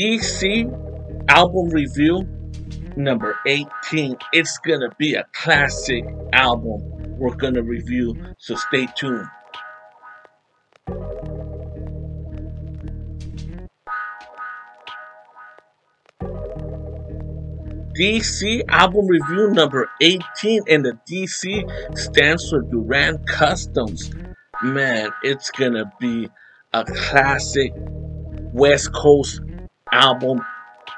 DC album review number 18. It's gonna be a classic album we're gonna review, so stay tuned. DC album review number 18, and the DC stands for Duran Customs. Man, it's gonna be a classic West Coast album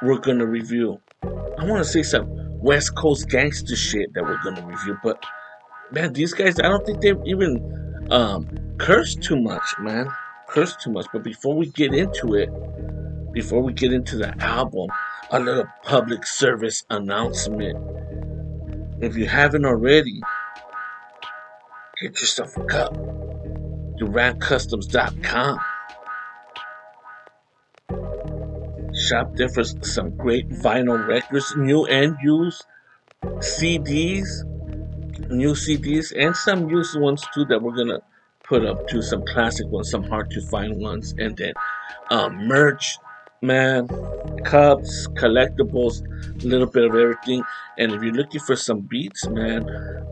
we're gonna review. I want to say some West Coast gangster shit that we're gonna review, but man, these guys, I don't think they even curse too much, man. Curse too much. But before we get into it, before we get into the album, a little public service announcement. If you haven't already, get yourself a cup. DuranCustoms.com. Shop there for some great vinyl records, new and used CDs, new CDs, and some used ones too that we're gonna put up to, some classic ones, some hard to find ones, and then merch, man, cups, collectibles, a little bit of everything. And if you're looking for some beats, man,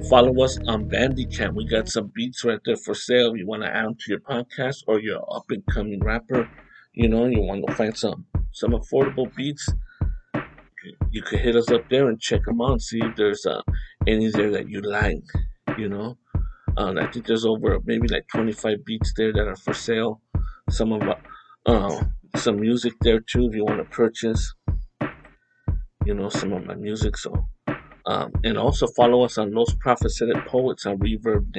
follow us on Bandicamp. We got some beats right there for sale. If you want to add them to your podcast, or you're an up and coming rapper, you know, you want to find some affordable beats, you could hit us up there and check them out and see if there's any there that you like, you know. I think there's over maybe like 25 beats there that are for sale. Some of some music there too if you want to purchase, you know, some of my music. So and also follow us on Los Prophetic Poets on Reverb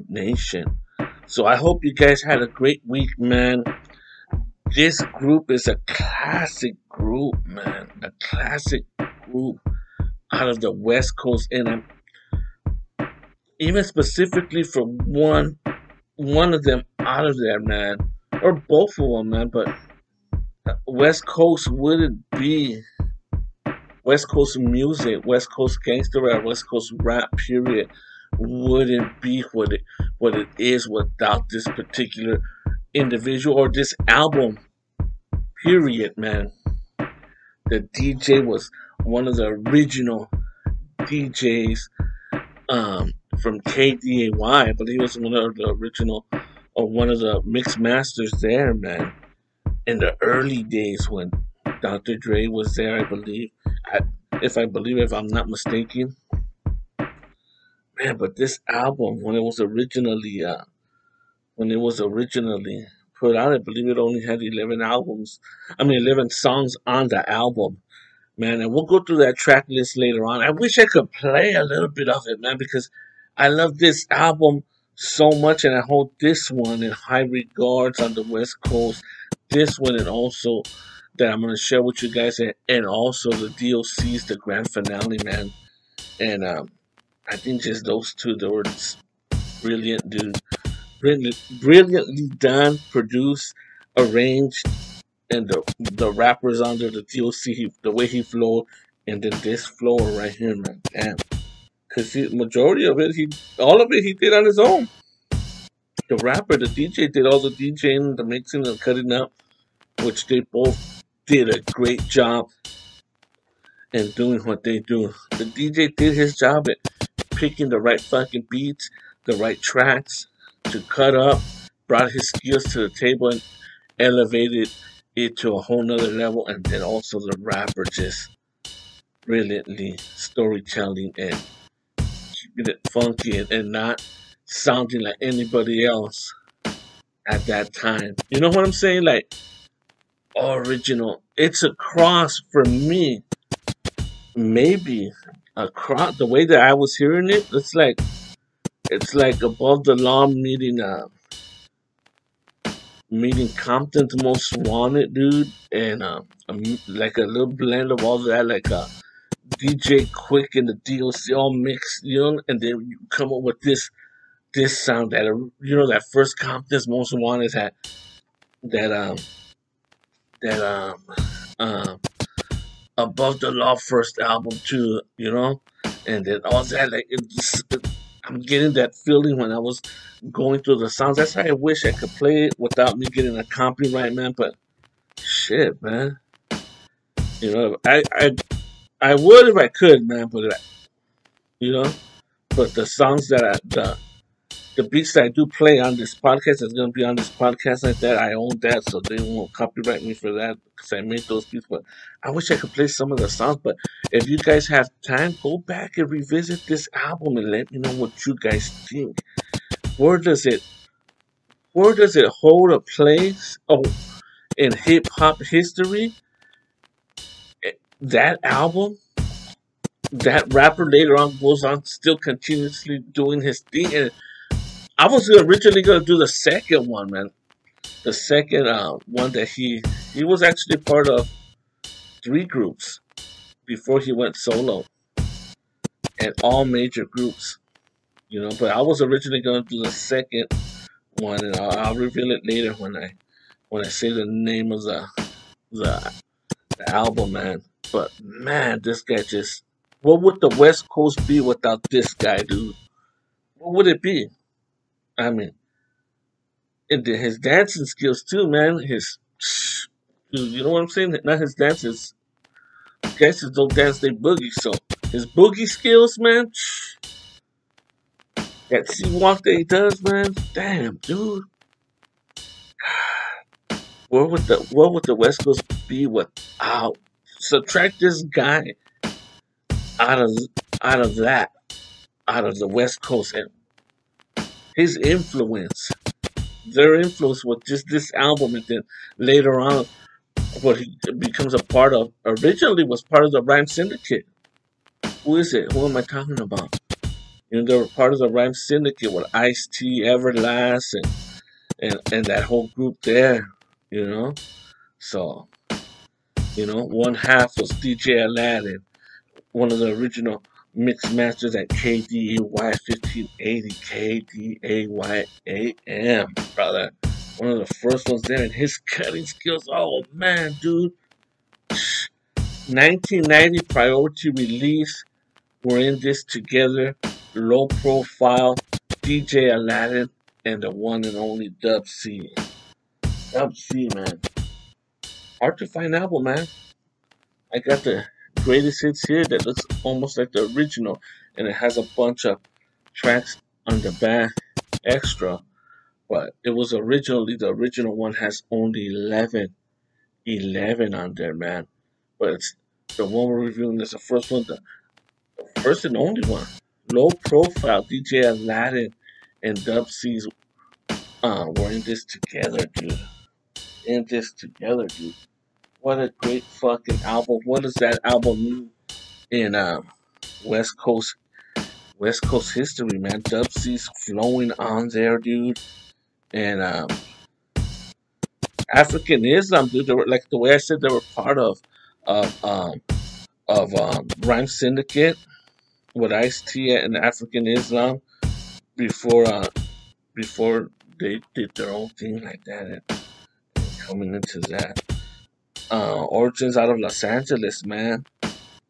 Nation. So I hope you guys had a great week, man. This group is a classic group, man. A classic group out of the West Coast, and I'm even specifically for one of them out of there, man, or both of them, man. But West Coast wouldn't be West Coast music, West Coast gangster rap, West Coast rap, period, wouldn't be what it is without this particular individual or this album, period, man. The DJ was one of the original DJs from KDAY. I believe he was one of the original, or one of the mix masters there, man, in the early days when Dr. Dre was there, I believe. If I'm not mistaken. Man, but this album, when it was originally put out, I believe it only had 11 songs on the album, man. And we'll go through that track list later on. I wish I could play a little bit of it, man, because I love this album so much, and I hold this one in high regards on the West Coast. This one, and also that I'm going to share with you guys, and also the DOC's, the grand finale, man. And I think just those two, they were brilliant, dude. Brilliantly done, produced, arranged, and the rappers under the DOC, the way he flowed, and then this flow right here, man, damn. Because majority of it, all of it he did on his own. The rapper, the DJ did all the DJing, the mixing, and cutting up, which they both did a great job in doing what they do. The DJ did his job at picking the right fucking beats, the right tracks to cut up, brought his skills to the table and elevated it to a whole nother level. And then also the rapper just brilliantly storytelling and keeping it funky and not sounding like anybody else at that time. You know what I'm saying? Like, original. It's a cross for me. Maybe a cross. The way that I was hearing it, it's like Above the Law meeting Compton's Most Wanted, dude, and like a little blend of all that, like DJ Quick and the DOC all mixed, you know, and then you come up with this sound that, you know, that first Compton's Most Wanted had that Above the Law first album too, you know, and then all that, like I'm getting that feeling when I was going through the sounds. That's why I wish I could play it without me getting a copyright, man. But shit, man. You know, I would if I could, man, but you know, but the songs that the beats that I do play on this podcast is gonna be on this podcast like that. I own that, so they won't copyright me for that because I made those beats. But I wish I could play some of the songs. But if you guys have time, go back and revisit this album and let me know what you guys think. Where does it where does it hold a place? Oh, in hip hop history, that album, that rapper later on goes on still continuously doing his thing. And I was originally gonna do the second one, man. The second one that he was actually part of three groups before he went solo, and all major groups, you know. But I was originally gonna do the second one, and I'll reveal it later when I say the name of the album, man. But man, this guy just. What would the West Coast be without this guy, dude? What would it be? I mean, and his dancing skills too, man. Dude, you know what I'm saying? Not his dances. Guys just don't dance, they boogie. So his boogie skills, man. That sea walk that he does, man. Damn, dude. What would the West Coast be without? Subtract this guy out of out of that out of the West Coast and his influence, their influence with just this album, and then later on, what he becomes a part of. Originally, was part of the Rhyme Syndicate. Who is it? Who am I talking about? You know, they were part of the Rhyme Syndicate with Ice-T, Everlast, and that whole group there. You know, so you know, one half was DJ Aladdin, one of the original mix masters at KDAY 1580 KDAYAM, brother. One of the first ones there, and his cutting skills. Oh man, dude. 1990 priority release. We're in this together. Low profile. DJ Aladdin and the one and only Dub C. Dub C, man. Hard to find album, man. I got the greatest hits here that looks almost like the original, and it has a bunch of tracks on the back extra, but it was originally, the original one has only 11 on there, man. But it's the one we're reviewing is the first one, the first and only one. Low profile. DJ Aladdin and Dub C's were in this together, dude. In this together, dude. What a great fucking album. What does that album mean in West Coast history, man? Dub C's flowing on there, dude. And African Islam, dude. They were, like the way I said, they were part of Rhyme Syndicate with Ice-T and African Islam before they did their own thing like that, and coming into that. Origins out of Los Angeles, man.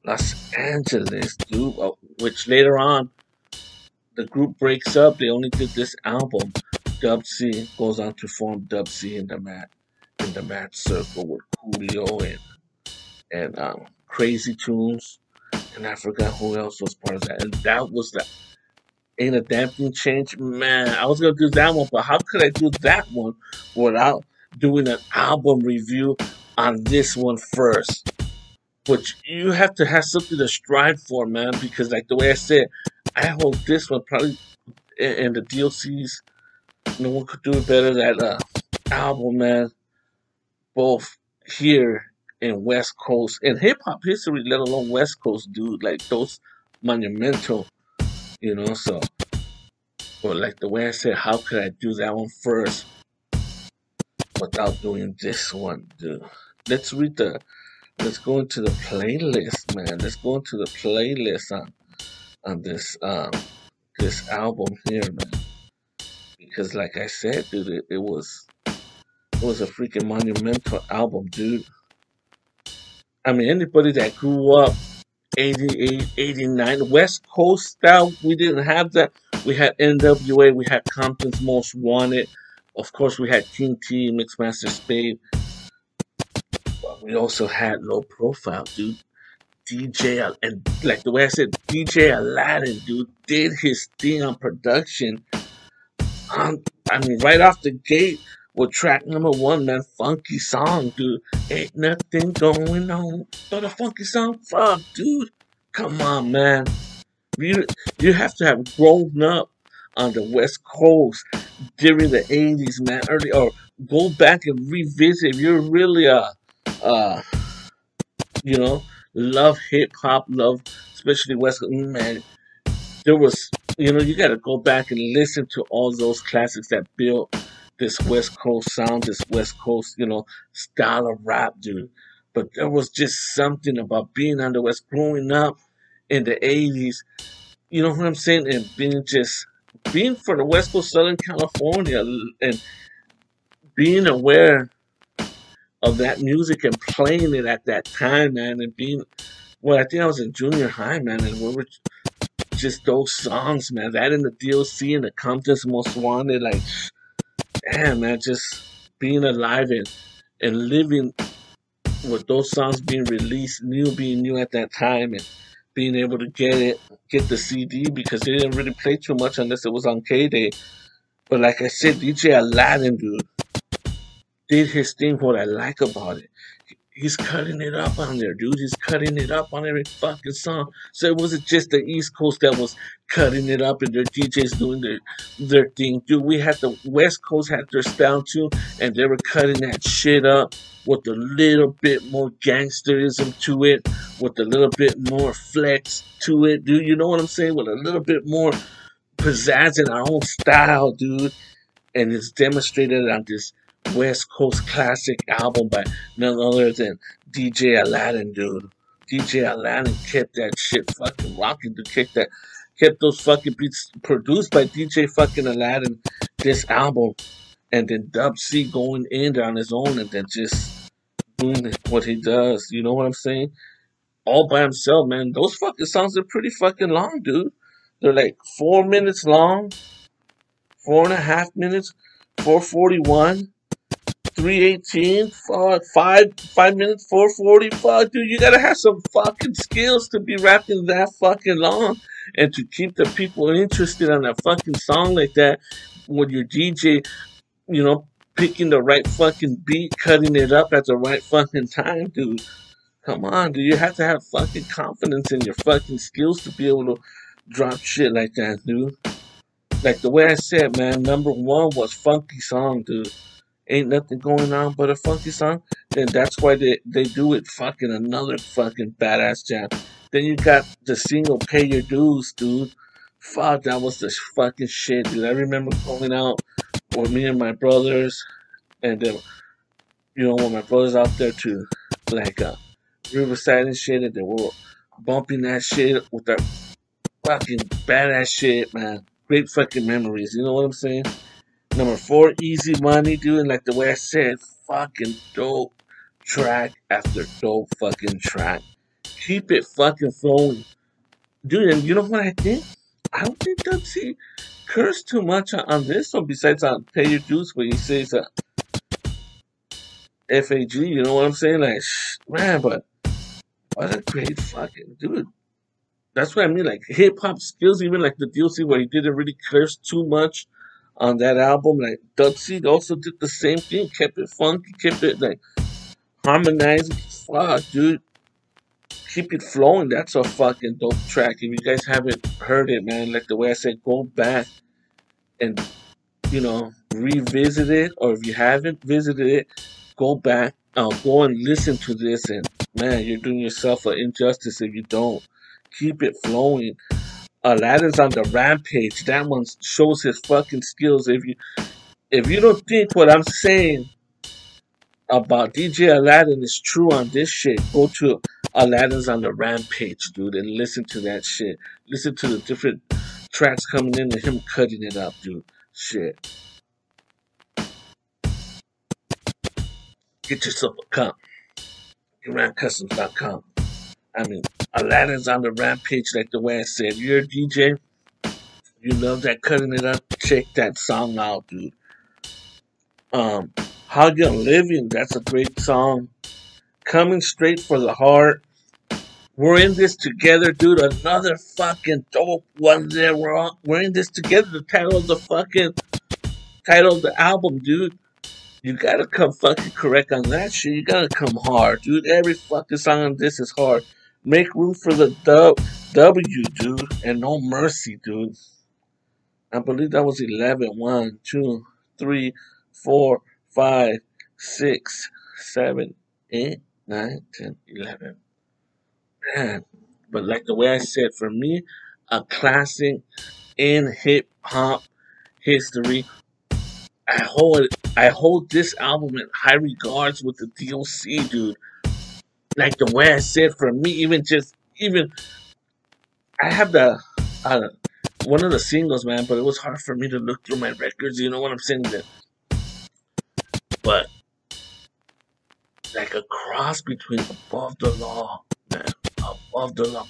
Los Angeles, dude. Which later on, the group breaks up. They only did this album. Dub C goes on to form Dub C in the Mad Circle with Coolio and Crazy Tunes. And I forgot who else was part of that. And that was the Ain't a Damn Thing Changed. Man, I was gonna do that one, but how could I do that one without doing an album review on this one first? But you have to have something to strive for, man, because like the way I said, I hold this one probably in the DLCs. No one could do it better than that album, man. Both here in West Coast, in hip hop history, let alone West Coast, dude. Like those monumental, you know. So, but like the way I said, how could I do that one first without doing this one, dude? Let's go into the playlist, man. Let's go into the playlist on this album here, man. Because like I said, dude, it was a freaking monumental album, dude. I mean, anybody that grew up 88, 89, West Coast style, we didn't have that. We had NWA, we had Compton's Most Wanted. Of course, we had King T, Mixmaster Spade. We also had Low Profile, dude. And like the way I said, DJ Aladdin, dude, did his thing on production. I mean, right off the gate with track number one, man, funky song, dude. Ain't nothing going on but a funky song. Fuck, dude. Come on, man. You you have to have grown up on the West Coast during the 80s, man. Early or go back and revisit. If you're really uh you know, love hip hop, love especially West Coast, man. There was, you got to go back and listen to all those classics that built this West Coast sound, this West Coast, style of rap, dude. But there was just something about being on the West, growing up in the 80s, you know what I'm saying? And being for the West Coast, Southern California, and being aware of that music and playing it at that time, man, and well, I think I was in junior high, man, and we were just those songs, man. That and the DLC and the Compton's Most Wanted, like, damn, man, just being alive and living with those songs being released, being new at that time, and being able to get the CD because they didn't really play too much unless it was on K Day. But like I said, DJ Aladdin, dude, did his thing. What I like about it, he's cutting it up on there, dude. He's cutting it up on every fucking song. So it wasn't just the East Coast that was cutting it up and their DJs doing their thing, dude. We had the West Coast had their style too, and they were cutting that shit up with a little bit more gangsterism to it, with a little bit more flex to it, dude. You know what I'm saying? With a little bit more pizzazz in our own style, dude. And it's demonstrated on this West Coast classic album by none other than DJ Aladdin, dude. DJ Aladdin kept that shit fucking rocking to kept those fucking beats produced by DJ fucking Aladdin, this album, and then Dub C going in there on his own and then just doing what he does. You know what I'm saying? All by himself, man. Those fucking songs are pretty fucking long, dude. They're like 4 minutes long, 4.5 minutes, 4:41. 318, fuck, 5 minutes, 440, fuck, dude, you gotta have some fucking skills to be rapping that fucking long and to keep the people interested on a fucking song like that when your DJ, picking the right fucking beat, cutting it up at the right fucking time, dude. Come on, dude, you have to have fucking confidence in your fucking skills to be able to drop shit like that, dude. Like the way I said, man, number one was Funky Song, dude. Ain't nothing going on but a funky song, then that's why they do it fucking another fucking badass jam. Then you got the single Pay Your Dues, dude. Fuck, that was the fucking shit, dude. I remember going out with me and my brothers, and then, with my brothers out there to, like, Riverside and shit, and they were bumping that shit with that fucking badass shit, man. Great fucking memories, you know what I'm saying? Number four, Easy Money, dude. And like the way I said, fucking dope track after dope fucking track. Keep it fucking flowing. Dude, and you know what I think? I don't think Dub C cursed too much on this one besides on Pay Your Dues when he says FAG, you know what I'm saying? Like, man, but what a great fucking dude. That's what I mean, like hip hop skills, even like the DLC where he didn't really curse too much on that album. Like Dub C also did the same thing, kept it funky, kept it like harmonizing. Fuck, dude, keep it flowing. That's a fucking dope track. If you guys haven't heard it, man, like the way I said, go back and revisit it, or if you haven't visited it, go back, go and listen to this, and man, you're doing yourself an injustice if you don't. Keep it flowing. Aladdin's on the rampage. That one shows his fucking skills. If you don't think what I'm saying about DJ Aladdin is true on this shit, go to Aladdin's on the rampage, dude, and listen to that shit. Listen to the different tracks coming in and him cutting it up, dude. Shit. Get yourself a cup. GrandCustoms.com. I mean, Aladdin's on the rampage, like the way I said. You're a DJ, you love that cutting it up, check that song out, dude. How Young Living, that's a great song. Coming straight for the heart. We're in this together, dude. Another fucking dope one there. We're in this together. The title of the album, dude. You gotta come fucking correct on that shit. You gotta come hard, dude. Every fucking song on this is hard. Make room for the W, dude. And No Mercy, dude. I believe that was 11. 1, 2, 3, 4, 5, 6, 7, 8, 9, 10, 11. Man. But like the way I said, for me, a classic in hip hop history. I hold this album in high regards with the DOC, dude. Like the way I said, for me, even I have the uh, one of the singles, man, but it was hard for me to look through my records. You know what I'm saying? But like a cross between Above the Law, man, Above the Law,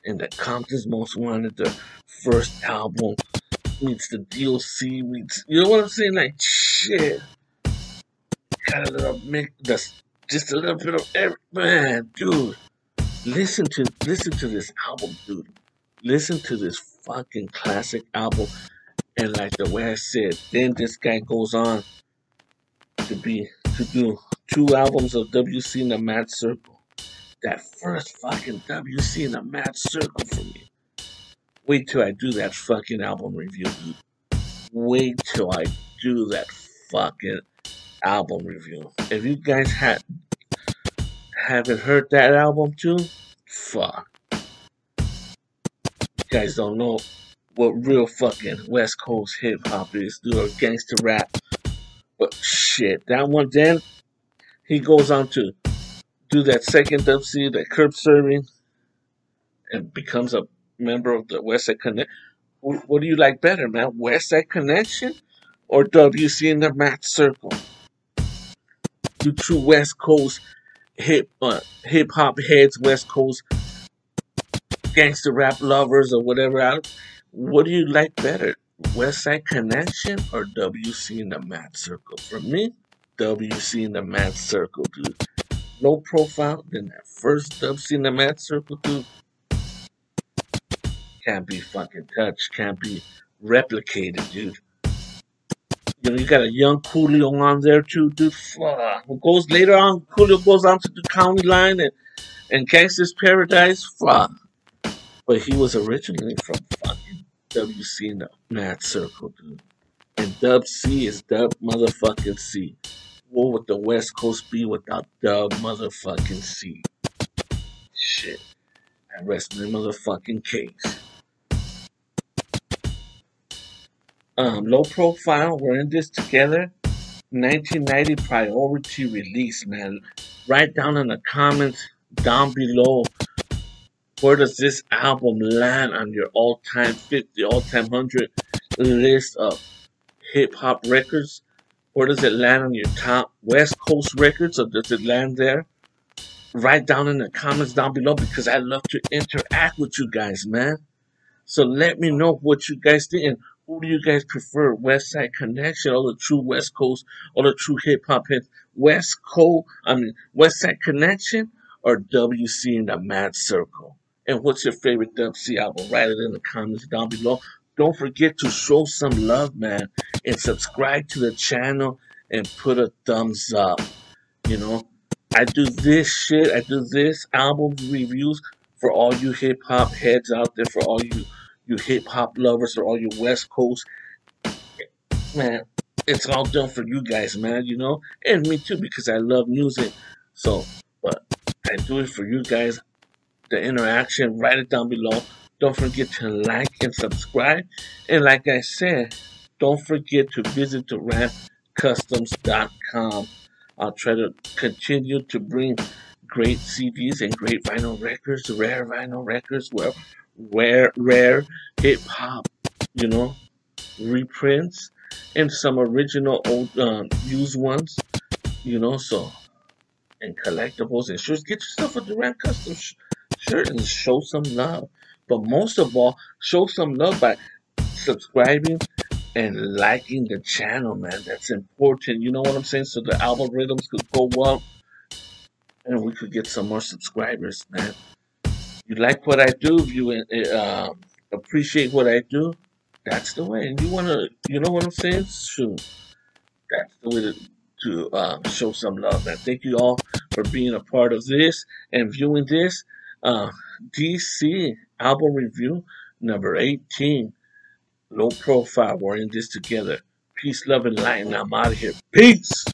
and the Compton's Most Wanted, the first album meets the DOC meets. You know what I'm saying? Like shit. Got a little mix, just a little bit of every man, dude. Listen to this album, dude. Listen to this fucking classic album, and like the way I said, then this guy goes on to do 2 albums of WC in the Mad Circle. That first fucking WC in the Mad Circle for me. Wait till I do that fucking album review, dude. Wait till I do that fucking album review. If you guys haven't heard that album too, fuck. You guys don't know what real fucking West Coast hip hop is, dude, or gangster rap. But shit, that one then he goes on to do that second WC, that curb serving, and becomes a member of the West Side Connection. What do you like better, man? West Side Connection or WC in the Mad Circle? You true West Coast hip hop heads, West Coast gangster rap lovers or whatever. What do you like better, West Side Connection or WC in the Mad Circle? For me, WC in the Mad Circle, dude. Low profile, then that first WC in the Mad Circle, dude. Can't be fucking touched, can't be replicated, dude. You know, you got a young Coolio on there too, dude. Who goes later on? Coolio goes on to the County Line and Gangsta's Paradise. Fuck. But he was originally from fucking WC in the Mad Circle, dude. And Dub C is Dub motherfucking C. What would the West Coast be without Dub motherfucking C? Shit. I rest my motherfucking case. Low profile, we're in this together. 1990 priority release, man. Write down in the comments down below, where does this album land on your all-time 50, all-time 100 list of hip-hop records? Where does it land on your top West Coast records, or does it land there? Write down in the comments down below, because I love to interact with you guys, man. So let me know what you guys think, and who do you guys prefer, West Side Connection or the true West Coast or the true hip hop heads? West Side Connection or WC in the Mad Circle? And what's your favorite WC album? Write it in the comments down below. Don't forget to show some love, man, and subscribe to the channel and put a thumbs up. You know, I do this album reviews for all you hip hop heads out there, for all you hip hop lovers, or all you West Coast, man. It's all done for you guys, man, you know, and me too, because I love music. So, but I do it for you guys. The interaction, write it down below. Don't forget to like and subscribe. And like I said, don't forget to visit TheRapCustoms.com. I'll try to continue to bring great CDs and great vinyl records, rare vinyl records, rare hip hop, you know, reprints, and some original old used ones, you know, so, and collectibles and shirts. Get yourself a Durant Custom shirt and show some love. But most of all, show some love by subscribing and liking the channel, man. That's important. You know what I'm saying? So the algorithms could go up and we could get some more subscribers, man. You like what I do, if you appreciate what I do, that's the way. And you wanna, you know what I'm saying? Shoot, that's the way to show some love, man. Thank you all for being a part of this and viewing this uh, DC album review number 18. Low profile. We're in this together. Peace, love, and light. And I'm out of here. Peace.